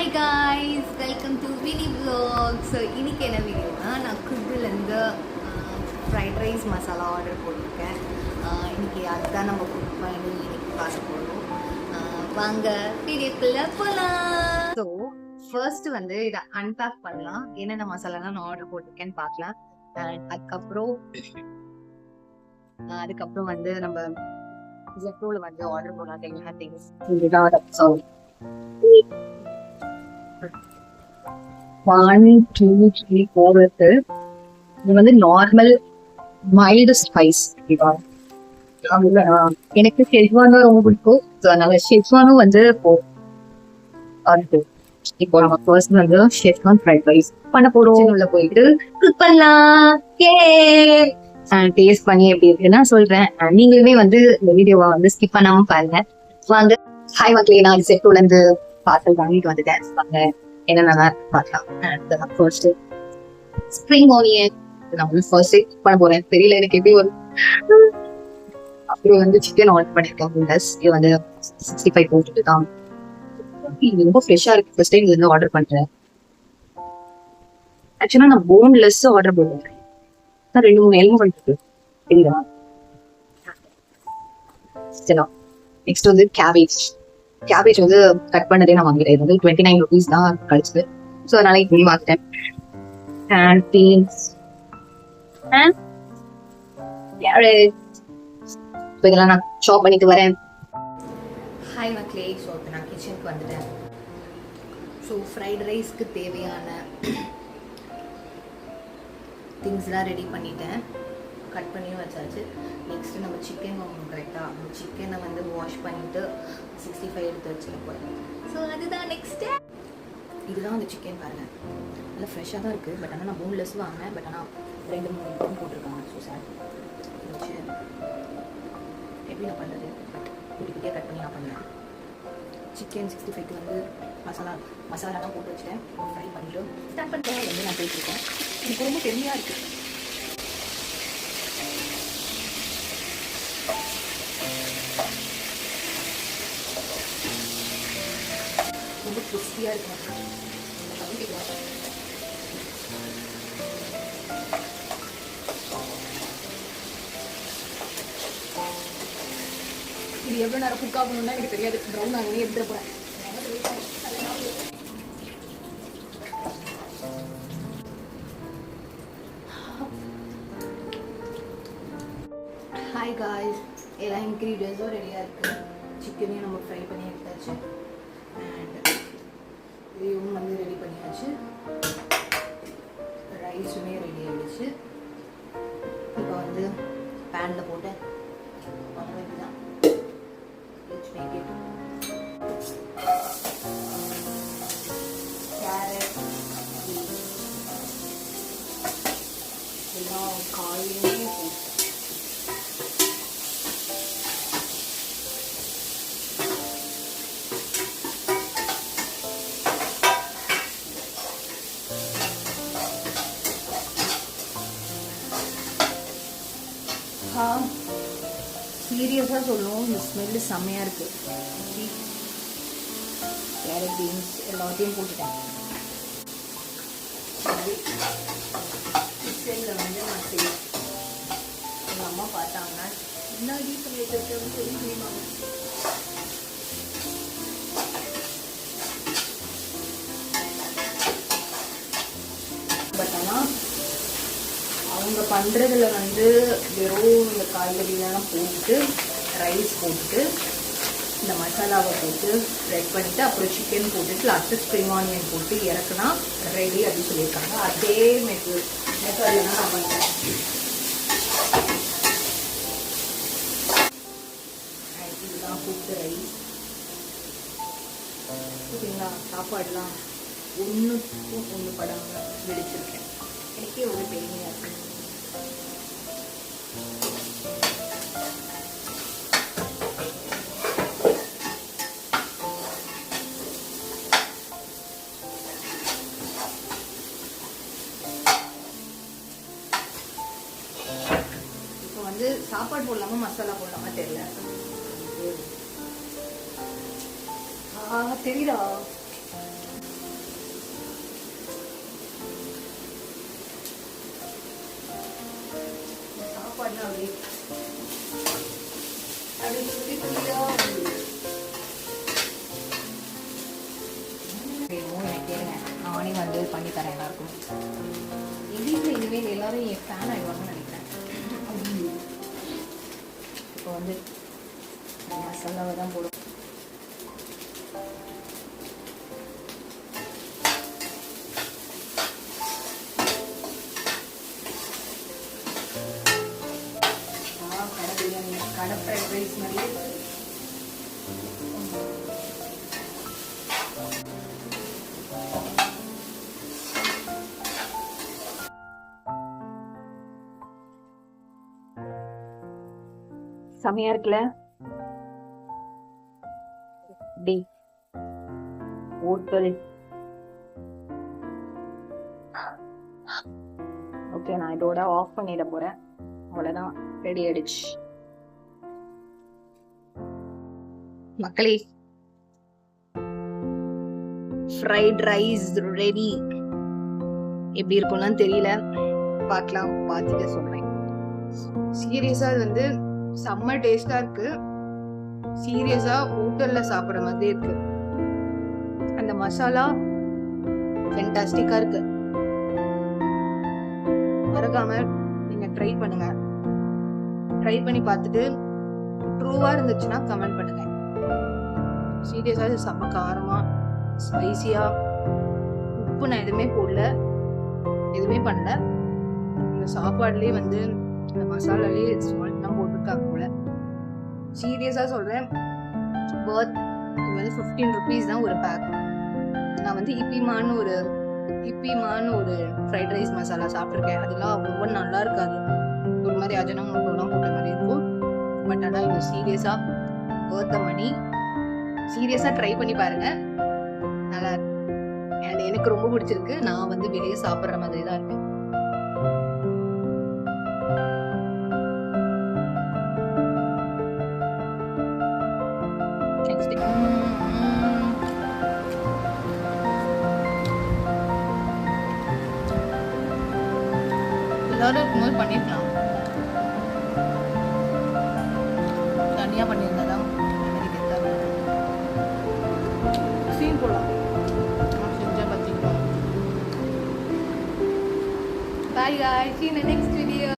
Hi guys, welcome to Vini vlog. So இன்றைக்கி என்ன வீடியோனா, நான் குக்கிலேருந்து ஃப்ரைட் ரைஸ் மசாலா ஆர்டர் போட்டிருக்கேன். இன்றைக்கி அதுதான் நம்ம குக் பண்ணி இன்றைக்கி பார்க்க போகிறோம். வாங்க வீடியோக்குள்ளே போகலாம். ஸோ ஃபர்ஸ்ட்டு வந்து இதை அன்பேக் பண்ணலாம். என்னென்ன மசாலாலாம் நான் ஆர்டர் போட்டிருக்கேன்னு பார்க்கலாம். அதுக்கப்புறம் வந்து நம்ம ஜெப்டோவில் வந்து ஆர்டர் போடலாம். என்ன திங்ஸ் ஸோ 1 2 3 4 இருக்கு. இது வந்து நார்மல் மைல்டு ஸ்பைஸ். எனக்கு ஷெஸ்வானும் ரொம்ப பிடிக்கும். அதனால ஷெஸ்வானும் வந்து இப்போ நம்ம ஃபர்ஸ்ட் வந்து ஷெஸ்வான் ஃப்ரைட் ரைஸ் பண்ண போறோம். உள்ள போயிட்டு குக் பண்ணலாம். டேஸ்ட் பண்ணி எப்படி இருக்குன்னா சொல்றேன். நீங்களுமே வந்து இந்த வீடியோவை வந்து ஸ்கிப் பண்ணாம பாருங்க. வாங்க. ஹாய் மக்களே, நான் செட்டோல இருந்து பார்சல் வாங்கிட்டு வந்துட்டேன். வாங்க என்னென்ன பார்க்கலாம். ஃபர்ஸ்ட் ஸ்ப்ரிங் ஆனியன் நான் வந்து ஃபர்ஸ்ட் குக் பண்ண போறேன். தெரியல எனக்கு எப்படி வரும். அப்புறம் வந்து சிக்கன் ஆர்டர் பண்ணிருக்கேன். இது வந்து 65 போட்டுட்டு தான். இது ரொம்ப ஃப்ரெஷ்ஷா இருக்கு. ஃபர்ஸ்ட் டைம் இது வந்து ஆர்டர் பண்றேன். ஆக்சுவலா நான் போன்லெஸ் ஆர்டர் பண்ணுவேன். 2-3 எலும்பு பண்ணிட்டு தெரியுதா. நெக்ஸ்ட் வந்து கேபேஜ் வந்து கட் பண்ணதே நான் வாங்கிட்டேன். இது வந்து 29 rupees தான் கிடைச்சது. ஸோ அதனால இப்படி வாங்கிட்டேன். And beans and carrot. இப்போ இதெல்லாம் நான் சாப் பண்ணிட்டு வரேன். ஹாய் மக்களே, ஸோ இப்போ நான் கிச்சனுக்கு வந்துட்டேன். ஸோ ஃப்ரைட் ரைஸ்க்கு தேவையான திங்ஸ்லாம் ரெடி பண்ணிட்டேன். கட் பண்ணியும் வச்சாச்சு. நெக்ஸ்ட்டு நம்ம சிக்கன் வாங்கணும். கரெக்டாக அந்த சிக்கனை வந்து வாஷ் பண்ணிவிட்டு 65 எடுத்து வச்சுருப்போம். ஸோ அதுதான் நெக்ஸ்ட்டு. இதுதான் அந்த சிக்கன் பாருங்கள், நல்லா ஃப்ரெஷ்ஷாக தான் இருக்குது. பட் ஆனால் நான் போன்லெஸ் வாங்கினேன். பட் ஆனால் 2-3 பவுன் போட்டிருக்காங்க. ஸோ சார் வச்சு எப்படி நான் பண்ணுறது, குட்டி குட்டியாக கட் பண்ணி நான் பண்ணேன். சிக்கன் 65க்கு வந்து மசாலாலாம் போட்டு வச்சுட்டேன். ஃப்ரை பண்ணிவிட்டு ஸ்டார்ட் பண்ணிட்டு வந்து நான் போயிட்டுருக்கேன். எனக்கு ரொம்ப பெருமையாக இருக்குது. ரொம்ப கிறிஸ்பியாக இருக்கும். இது எவ்வளோ நேரம் குக் ஆகணும்னா எனக்கு தெரியாது. ப்ரௌன் ஆகவே எடுத்துகிட்டு போகிறேன். ஹாய் காய்ஸ், எல்லா இன்க்ரீடியன்ஸும் ரெடியாக இருக்குது. சிக்கனையும் நம்ம ஃப்ரை பண்ணி எடுத்தாச்சு. அண்ட் இதையும் வந்து ரெடி பண்ணியாச்சு. ரைஸுமே ரெடி ஆகிடுச்சு. இப்போ வந்து பேனில் போட்டு பண்ண வேண்டியதான். கேரட் எல்லாம் காயுமே போட்டு சீரியஸாக சொல்லணும், இந்த ஸ்மெல்லு செம்மையாக இருக்குது. கேரட் பீன்ஸ் எல்லாத்தையும் போட்டுட்டேன். கிச்சனில் வந்து நான் செய்வேன். எங்கள் அம்மா பார்த்தாங்கன்னா என்ன டீப் வைக்கிறதுன்னு சொல்லி செய்வாங்க. பட் ஆனால் அவங்க பண்ணுறதுல வந்து வெறும் இந்த காய்கறிலாம் போட்டுட்டு ரைஸ் போட்டுட்டு இந்த மசாலாவை போட்டு ரெட் பண்ணிவிட்டு அப்புறம் சிக்கன் போட்டுட்டு லாஸ்ட்டு ஸ்ப்ரிங் ஆனியன் போட்டு இறக்குனா ரெடி அப்படின்னு சொல்லியிருக்காங்க. அதே மெத்தடில் தான் நான் பண்ணுறேன். இதுதான் கூப்பிட்டு ரைஸ். ஓகேங்களா, சாப்பாடுலாம் ஒன்றுக்கும் ஒன்று படம் வெடிச்சிருக்கேன். எனக்கே ஒரு பெருமையாக இருக்குது. இப்போ வந்து சாப்பாடு போடலாமா மசாலா போடலாமா தெரியல. தெரியுதா மக்களே. அப்படி சொல்லி சொல்லியா நானே வந்து பண்ணி தரேன் எல்லாருக்கும். எங்கள் வீட்டில் இனிமேல் எல்லாரும் என் ஃபேன் ஆகிடுவாங்கன்னு நினைக்கிறேன். இப்போ வந்து மசாலாவை தான் போடும். கடை பிரியாணி, கடை ஃப்ரைட் ரைஸ் மாதிரியே செமையா இருக்குல்ல. D hotel. ஓகே, நான் இதோட ஆஃப் பண்ணிட போறேன். அவ்வளவுதான், ரெடி ஆயிடுச்சு மக்களே. Fried rice ready. எப்படி இருக்கும்லாம் தெரியல, பார்க்கலாம், பார்த்துட்டு சொல்றேன். சீரியஸா இது வந்து செம்ம டேஸ்டா இருக்கு. சீரியஸா ஹோட்டல்ல சாப்பிடுற மாதிரி இருக்கு. அந்த மசாலா ஃபென்டாஸ்டிக்கா இருக்கு. மறக்காம நீங்க ட்ரை பண்ணுங்க. ட்ரை பண்ணி பார்த்துட்டு ட்ரூவா இருந்துச்சுன்னா கமெண்ட் பண்ணுங்க. சீரியஸா இது செம்ம காரமா, ஸ்பைசியா. உப்பு நான் எதுவுமே போடல, எதுவுமே பண்ணல. இந்த சாப்பாடுலயே வந்து இந்த மசாலாலே சால்ட் தான் போட்டிருக்காங்க போல. சீரியஸா சொல்றேன், பர்த் இது வந்து 15 rupees தான் ஒரு பேக். நான் வந்து இப்பிமான்னு ஒரு ஃப்ரைட் ரைஸ் மசாலா சாப்பிட்ருக்கேன். அதெல்லாம் ஒவ்வொரு நல்லா இருக்காது, ஒரு மாதிரி அஜினோமோட்டோலாம் போட்ட மாதிரி இருக்கும். பட் ஆனால் இது சீரியஸா பர்த் மணி. சீரியஸா ட்ரை பண்ணி பாருங்க, நல்லா இருக்கு. எனக்கு ரொம்ப பிடிச்சிருக்கு. நான் வந்து வெளியே சாப்பிட்ற மாதிரி தான் இருக்கு. எல்லாரும் இருக்கும்போது பண்ணிருக்கலாம், தனியா பண்ணியிருந்தாதான் சீன் போடலாம். செஞ்சா பார்த்தீங்களா? Bye guys, see you in the next